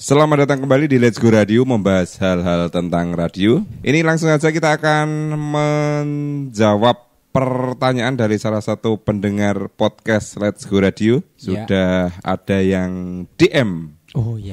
Selamat datang kembali di Let's Go Radio, membahas hal-hal tentang radio. Ini langsung saja kita akan menjawab pertanyaan dari salah satu pendengar podcast Let's Go Radio. Sudah ada yang DM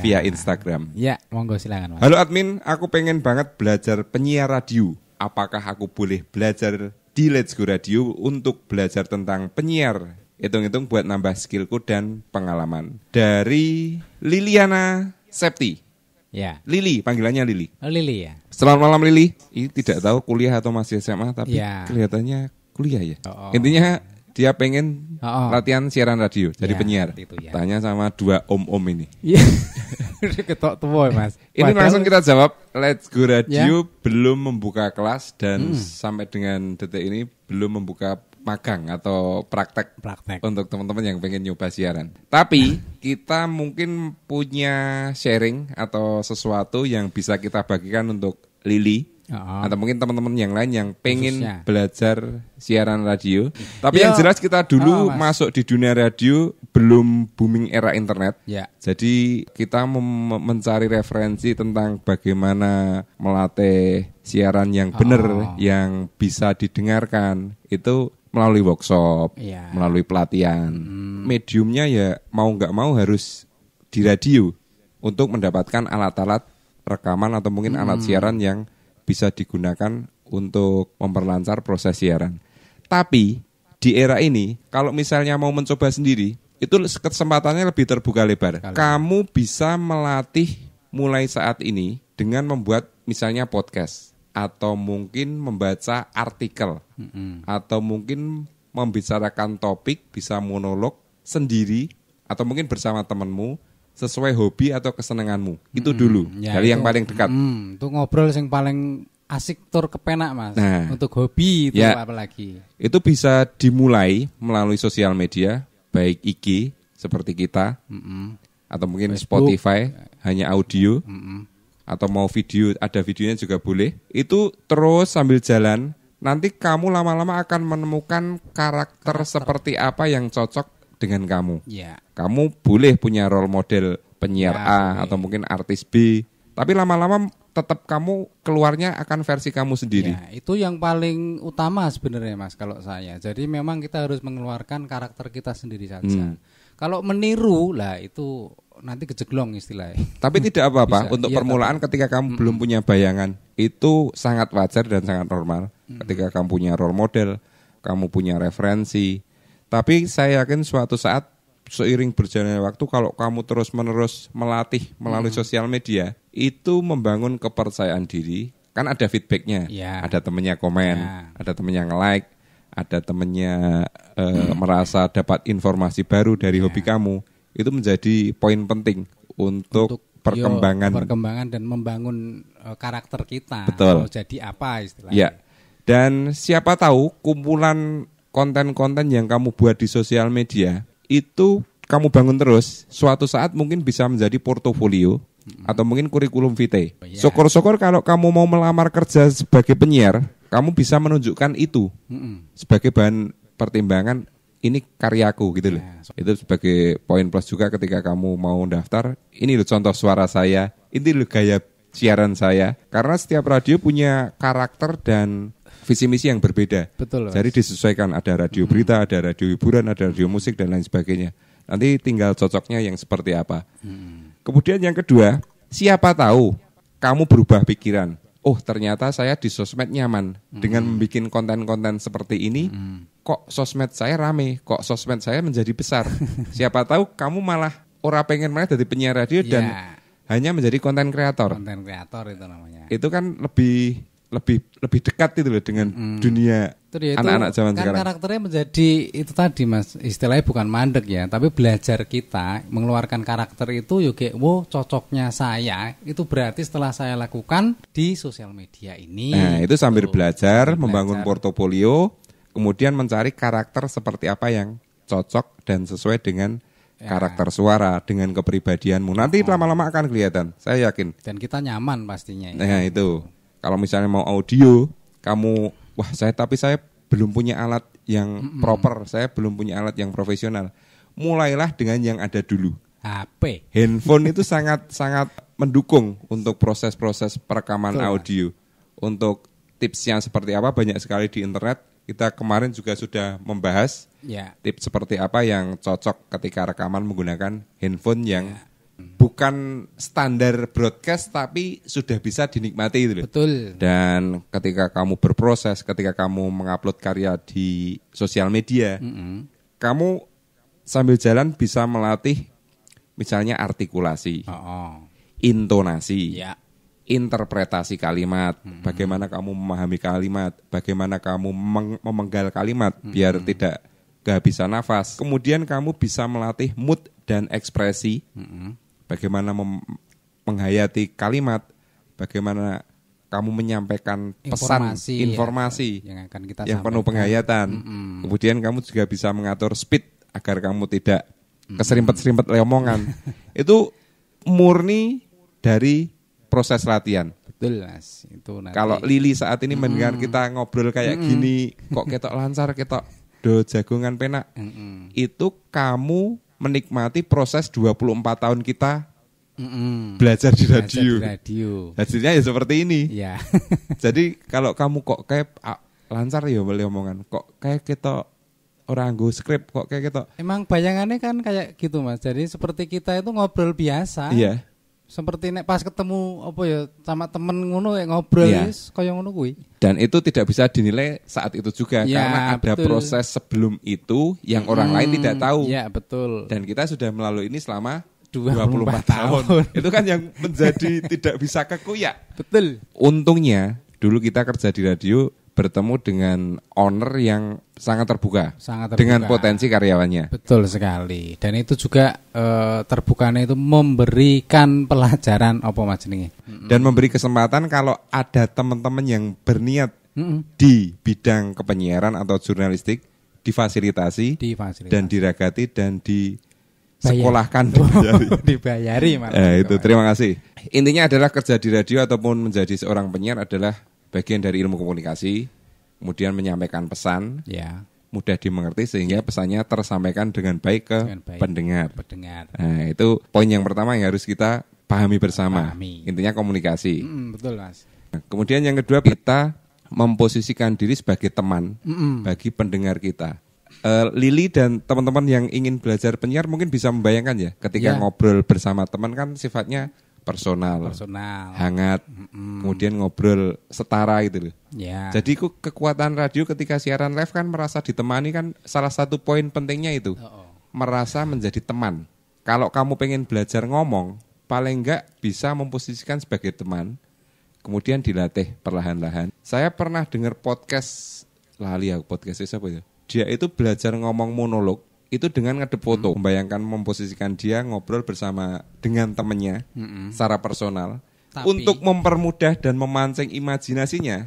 via Instagram. Ya, monggo silakan, Mas. Halo admin, aku pengen banget belajar penyiar radio. Apakah aku boleh belajar di Let's Go Radio untuk belajar tentang penyiar? Hitung-hitung buat nambah skillku dan pengalaman. Dari Liliana Septi. Ya. Lili, panggilannya Lili. Oh, Lili ya. Selamat malam Lili. Ini tidak tahu kuliah atau masih SMA, tapi kelihatannya kuliah ya. Intinya dia pengen latihan siaran radio, jadi penyiar. Ya. Tanya sama dua om-om ini. Iya. Ketok tua, Mas. Ini langsung kita jawab. Let's Go Radio belum membuka kelas dan sampai dengan detik ini belum membuka magang atau praktek untuk teman-teman yang pengen nyoba siaran. Tapi kita mungkin punya sharing atau sesuatu yang bisa kita bagikan untuk Lili atau mungkin teman-teman yang lain yang pengen belajar siaran radio. Tapi yang jelas kita dulu masuk di dunia radio belum booming era internet. Jadi kita mencari referensi tentang bagaimana melatih siaran yang benar, yang bisa didengarkan. Itu melalui workshop, melalui pelatihan. Mediumnya ya mau nggak mau harus di radio untuk mendapatkan alat-alat rekaman atau mungkin alat siaran yang bisa digunakan untuk memperlancar proses siaran. Tapi di era ini, kalau misalnya mau mencoba sendiri, itu kesempatannya lebih terbuka lebar. Kamu bisa melatih mulai saat ini dengan membuat misalnya podcast, atau mungkin membaca artikel, atau mungkin membicarakan topik, bisa monolog sendiri, atau mungkin bersama temanmu, sesuai hobi atau kesenanganmu. Itu dulu, dari yang paling dekat. Itu ngobrol yang paling asik tur kepenak, Mas. Nah, untuk hobi itu apalagi. Itu bisa dimulai melalui sosial media, baik IG seperti kita, atau mungkin Facebook, Spotify, hanya audio, atau mau video, ada videonya juga boleh. Itu terus sambil jalan, nanti kamu lama-lama akan menemukan karakter seperti apa yang cocok dengan kamu. Kamu boleh punya role model penyiar A atau mungkin artis B, tapi lama-lama tetap kamu keluarnya akan versi kamu sendiri. Itu yang paling utama sebenarnya, Mas, kalau saya. Jadi memang kita harus mengeluarkan karakter kita sendiri saja. Kalau meniru lah itu nanti kejeglong istilahnya. Tapi tidak apa-apa untuk permulaan ketika kamu belum punya bayangan. Itu sangat wajar dan sangat normal. Ketika kamu punya role model, kamu punya referensi. Tapi saya yakin suatu saat seiring berjalannya waktu, kalau kamu terus-menerus melatih melalui sosial media, itu membangun kepercayaan diri. Kan ada feedbacknya, ada temennya komen, ada temennya nge-like, ada temennya merasa dapat informasi baru dari hobi kamu. Itu menjadi poin penting untuk perkembangan dan membangun karakter kita. Betul. Mau jadi apa istilahnya. Dan siapa tahu kumpulan konten-konten yang kamu buat di sosial media itu kamu bangun terus, suatu saat mungkin bisa menjadi portofolio atau mungkin kurikulum vitae. Syukur-syukur kalau kamu mau melamar kerja sebagai penyiar, kamu bisa menunjukkan itu sebagai bahan pertimbangan. Ini karyaku gitu loh. Itu sebagai poin plus juga ketika kamu mau daftar. Ini loh contoh suara saya, ini loh gaya siaran saya. Karena setiap radio punya karakter dan visi misi yang berbeda. Betul. Jadi disesuaikan, ada radio berita, ada radio hiburan, ada radio musik dan lain sebagainya. Nanti tinggal cocoknya yang seperti apa. Kemudian yang kedua, siapa tahu kamu berubah pikiran. Oh, ternyata saya di sosmed nyaman dengan membuat konten-konten seperti ini. Kok sosmed saya rame, kok sosmed saya menjadi besar. Siapa tahu kamu malah ora pengen malah jadi penyiar radio dan hanya menjadi konten kreator. Konten kreator itu namanya. Itu kan lebih dekat itu loh dengan dunia anak-anak zaman kan sekarang. Karakternya menjadi itu tadi, Mas, istilahnya bukan mandek ya, tapi belajar kita mengeluarkan karakter itu juga, cocoknya saya itu berarti setelah saya lakukan di sosial media ini. Nah, itu sambil belajar, membangun portofolio, kemudian mencari karakter seperti apa yang cocok dan sesuai dengan karakter suara, dengan kepribadianmu. Nanti lama-lama akan kelihatan, saya yakin. Dan kita nyaman pastinya. Nah, itu. Kalau misalnya mau audio, kamu, tapi saya belum punya alat yang proper, saya belum punya alat yang profesional. Mulailah dengan yang ada dulu. HP. Handphone itu sangat mendukung untuk proses-proses perekaman audio. Untuk tipsnya seperti apa banyak sekali di internet. Kita kemarin juga sudah membahas tips seperti apa yang cocok ketika rekaman menggunakan handphone yang bukan standar broadcast tapi sudah bisa dinikmati itu. Betul. Dan ketika kamu berproses, ketika kamu mengupload karya di sosial media, kamu sambil jalan bisa melatih misalnya artikulasi, intonasi, interpretasi kalimat, bagaimana kamu memahami kalimat, bagaimana kamu memenggal kalimat biar tidak kehabisan nafas. Kemudian kamu bisa melatih mood dan ekspresi, bagaimana menghayati kalimat, bagaimana kamu menyampaikan pesan, informasi yang akan kita yang penuh penghayatan. Kemudian kamu juga bisa mengatur speed agar kamu tidak keserimpet-serimpet omongan. Itu murni dari proses latihan. Betul, Mas. Itu nanti. Kalau Lili saat ini mendengar kita ngobrol kayak gini, kok ketok lancar, ketok do jagongan penak. Itu kamu menikmati proses 24 tahun kita belajar di radio. Hasilnya ya seperti ini. Ya. Jadi kalau kamu kok kayak lancar ya boleh omongan, kok kayak ketok orang nggo skrip kok kayak ketok. Emang bayangannya kan kayak gitu, Mas. Jadi seperti kita itu ngobrol biasa. Iya. Seperti nek pas ketemu apa ya sama temen ngono kayak ngobrol wis kaya ngono kuwi. Dan itu tidak bisa dinilai saat itu juga karena ada proses sebelum itu yang orang lain tidak tahu. Iya, betul. Dan kita sudah melalui ini selama 24 tahun. Itu kan yang menjadi tidak bisa kekuyak. Betul. Untungnya dulu kita kerja di radio bertemu dengan owner yang sangat terbuka dengan potensi karyawannya. Betul sekali. Dan itu juga terbukanya itu memberikan pelajaran apa Mas jenenge. Dan memberi kesempatan kalau ada teman-teman yang berniat di bidang kepenyiaran atau jurnalistik difasilitasi. Dan diragati dan disekolahkan dibayari itu terima kasih. Intinya adalah kerja di radio ataupun menjadi seorang penyiar adalah bagian dari ilmu komunikasi, kemudian menyampaikan pesan, mudah dimengerti sehingga pesannya tersampaikan dengan baik ke pendengar. Nah, itu poin yang pertama yang harus kita pahami bersama. Intinya komunikasi. Betul, Mas. Nah, kemudian yang kedua kita memposisikan diri sebagai teman bagi pendengar kita. Lili dan teman-teman yang ingin belajar penyiar mungkin bisa membayangkan ya, ketika ngobrol bersama teman kan sifatnya personal, hangat, kemudian ngobrol setara gitu loh. Jadi kekuatan radio ketika siaran live kan merasa ditemani kan salah satu poin pentingnya itu. Merasa menjadi teman. Kalau kamu pengen belajar ngomong, paling enggak bisa memposisikan sebagai teman, kemudian dilatih perlahan-lahan. Saya pernah dengar podcast, lali aku podcastnya siapa ya? Dia itu belajar ngomong monolog, itu dengan ngadep foto, membayangkan memposisikan dia ngobrol bersama dengan temannya secara personal. Tapi, untuk mempermudah dan memancing imajinasinya,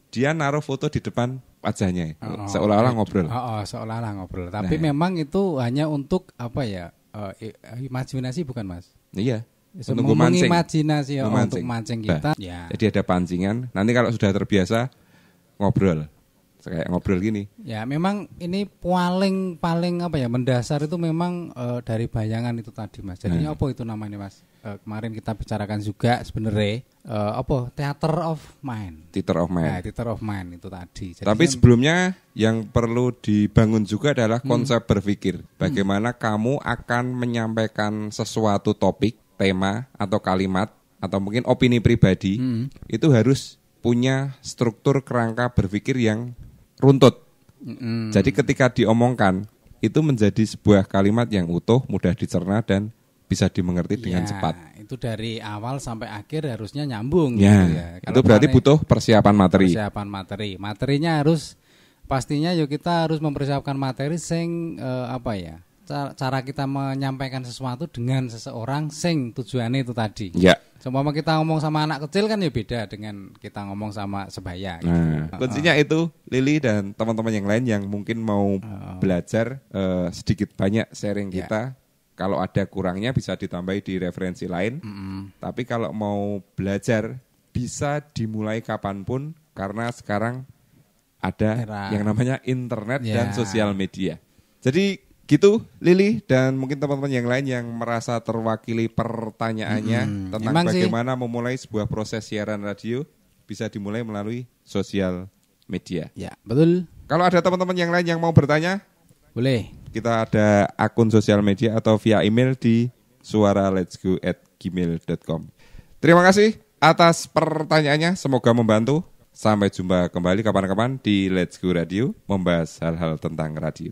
dia naruh foto di depan wajahnya, seolah-olah ngobrol. Seolah-olah ngobrol. Tapi memang itu hanya untuk apa ya? Imajinasi bukan, Mas? Iya. Untuk mengimajinasi untuk mancing kita. Jadi ada pancingan. Nanti kalau sudah terbiasa ngobrol. Kayak ngobrol gini. Ya memang ini paling apa ya mendasar itu memang dari bayangan itu tadi Mas. Jadinya apa itu namanya Mas? Kemarin kita bicarakan juga sebenarnya apa theater of mind. Theater of mind. Nah, theater of mind itu tadi. Jadinya, tapi sebelumnya yang perlu dibangun juga adalah konsep berpikir. Bagaimana kamu akan menyampaikan sesuatu topik, tema atau kalimat atau mungkin opini pribadi itu harus punya struktur kerangka berpikir yang runtut. Jadi ketika diomongkan itu menjadi sebuah kalimat yang utuh, mudah dicerna dan bisa dimengerti dengan cepat. Itu dari awal sampai akhir harusnya nyambung. Gitu ya. Itu berarti butuh persiapan materi. Materinya harus pastinya yuk kita harus mempersiapkan materi sing apa ya? Cara kita menyampaikan sesuatu dengan seseorang sing tujuannya itu tadi. Ya. Seumpama kita ngomong sama anak kecil kan ya beda dengan kita ngomong sama sebaya. Nah, kuncinya itu Lili dan teman-teman yang lain yang mungkin mau belajar sedikit banyak sharing kita. Kalau ada kurangnya bisa ditambahi di referensi lain. Tapi kalau mau belajar bisa dimulai kapanpun karena sekarang ada yang namanya internet dan sosial media. Jadi Gitu Lili dan mungkin teman-teman yang lain yang merasa terwakili pertanyaannya tentang bagaimana memulai sebuah proses siaran radio bisa dimulai melalui sosial media. Ya, betul. Kalau ada teman-teman yang lain yang mau bertanya, boleh. Kita ada akun sosial media atau via email di suaraletsgo@gmail.com. Terima kasih atas pertanyaannya, semoga membantu. Sampai jumpa kembali kapan-kapan di Let's Go Radio, membahas hal-hal tentang radio.